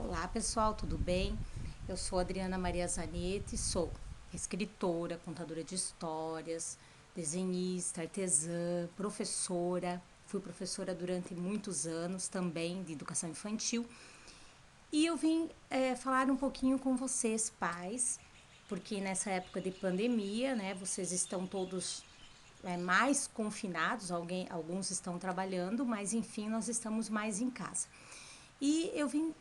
Olá pessoal, tudo bem? Eu sou Adriana Maria Zanetti, sou escritora, contadora de histórias, desenhista, artesã, professora. Fui professora durante muitos anos também de educação infantil. E eu vim falar um pouquinho com vocês, pais, porque nessa época de pandemia, né, vocês estão todos mais confinados, alguns estão trabalhando, mas enfim, nós estamos mais em casa. E eu vim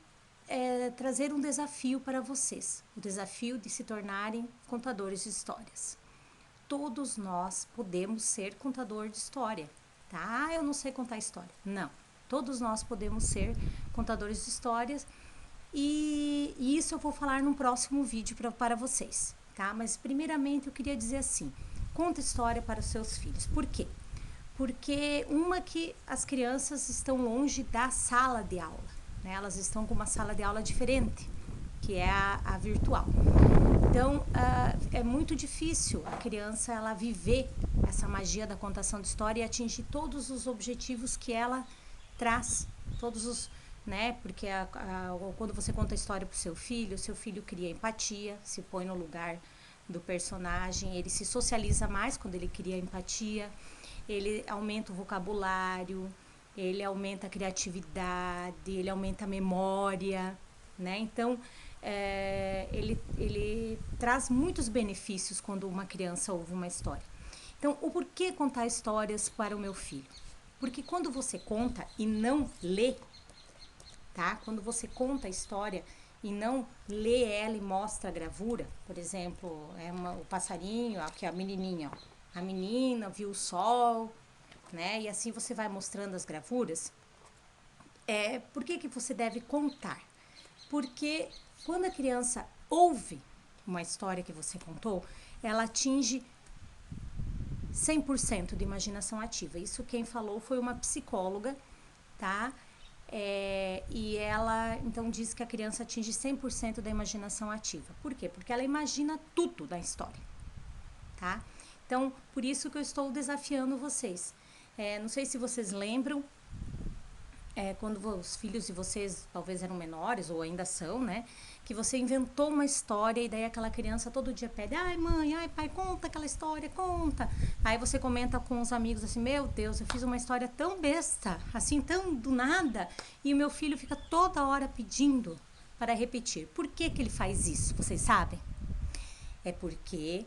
trazer um desafio para vocês, o desafio de se tornarem contadores de histórias. Todos nós podemos ser contador de história, tá? Ah, eu não sei contar história. Não, todos nós podemos ser contadores de histórias e isso eu vou falar num próximo vídeo para vocês, tá? Mas primeiramente eu queria dizer assim, conta história para os seus filhos. Por quê? Porque que as crianças estão longe da sala de aula, né? Elas estão com uma sala de aula diferente, que é a virtual. Então, é muito difícil a criança ela viver essa magia da contação de história e atingir todos os objetivos que ela traz, todos os, né? Porque quando você conta a história para o seu filho cria empatia, se põe no lugar do personagem, ele se socializa mais quando ele cria empatia, ele aumenta o vocabulário, ele aumenta a criatividade, ele aumenta a memória, né? Então, ele traz muitos benefícios quando uma criança ouve uma história. Então, o porquê contar histórias para o meu filho? Porque quando você conta e não lê, tá? Quando você conta a história e não lê ela e mostra a gravura, por exemplo, o passarinho, aqui a menininha, ó. A menina viu o sol, né? E assim você vai mostrando as gravuras. Por que você deve contar? Porque quando a criança ouve uma história que você contou, ela atinge 100% de imaginação ativa. Isso quem falou foi uma psicóloga, tá? E ela então diz que a criança atinge 100% da imaginação ativa. Por quê? Porque ela imagina tudo da história, tá? Então, por isso que eu estou desafiando vocês. Não sei se vocês lembram, quando os filhos de vocês talvez eram menores ou ainda são, né? Que você inventou uma história e daí aquela criança todo dia pede, ai mãe, ai pai, conta aquela história, conta. Aí você comenta com os amigos assim, meu Deus, eu fiz uma história tão besta, assim, tão do nada, e o meu filho fica toda hora pedindo para repetir. Por que ele faz isso, vocês sabem? É porque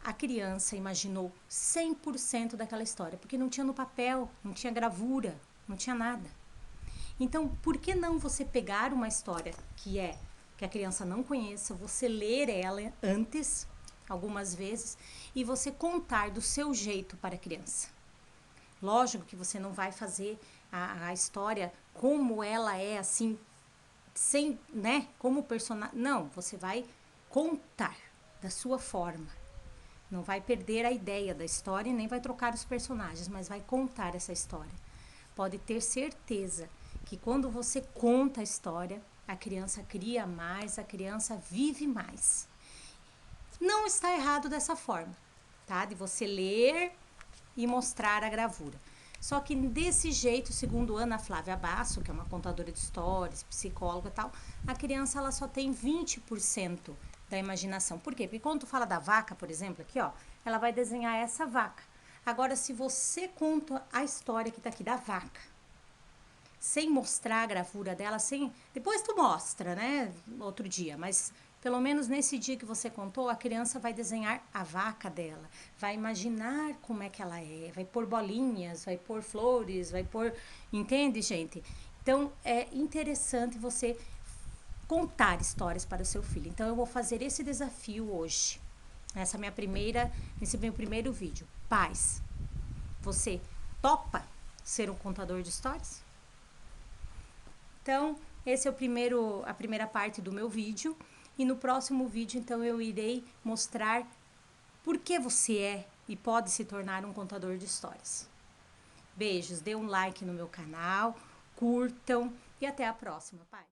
a criança imaginou 100% daquela história, porque não tinha no papel, não tinha gravura, não tinha nada. Então, por que não você pegar uma história que a criança não conheça, você ler ela antes, algumas vezes, e você contar do seu jeito para a criança? Lógico que você não vai fazer a história como ela é, assim, sem, né, como personagem. Não, você vai contar da sua forma. Não vai perder a ideia da história e nem vai trocar os personagens, mas vai contar essa história. Pode ter certeza que quando você conta a história, a criança cria mais, a criança vive mais. Não está errado dessa forma, tá? De você ler e mostrar a gravura. Só que desse jeito, segundo Ana Flávia Basso, que é uma contadora de histórias, psicóloga e tal, a criança ela só tem 20% da imaginação. Por quê? Porque quando tu fala da vaca, por exemplo, aqui ó, ela vai desenhar essa vaca. Agora, se você conta a história que tá aqui da vaca, sem mostrar a gravura dela, depois tu mostra, né, outro dia, mas pelo menos nesse dia que você contou, a criança vai desenhar a vaca dela, vai imaginar como é que ela é, vai pôr bolinhas, vai pôr flores, vai pôr, entende, gente? Então, é interessante você contar histórias para o seu filho. Então, eu vou fazer esse desafio hoje, nesse meu primeiro vídeo. Pais, você topa ser um contador de histórias? Então, esse é a primeira parte do meu vídeo. E no próximo vídeo, então, eu irei mostrar por que você é e pode se tornar um contador de histórias. Beijos, dê um like no meu canal, curtam e até a próxima, pai.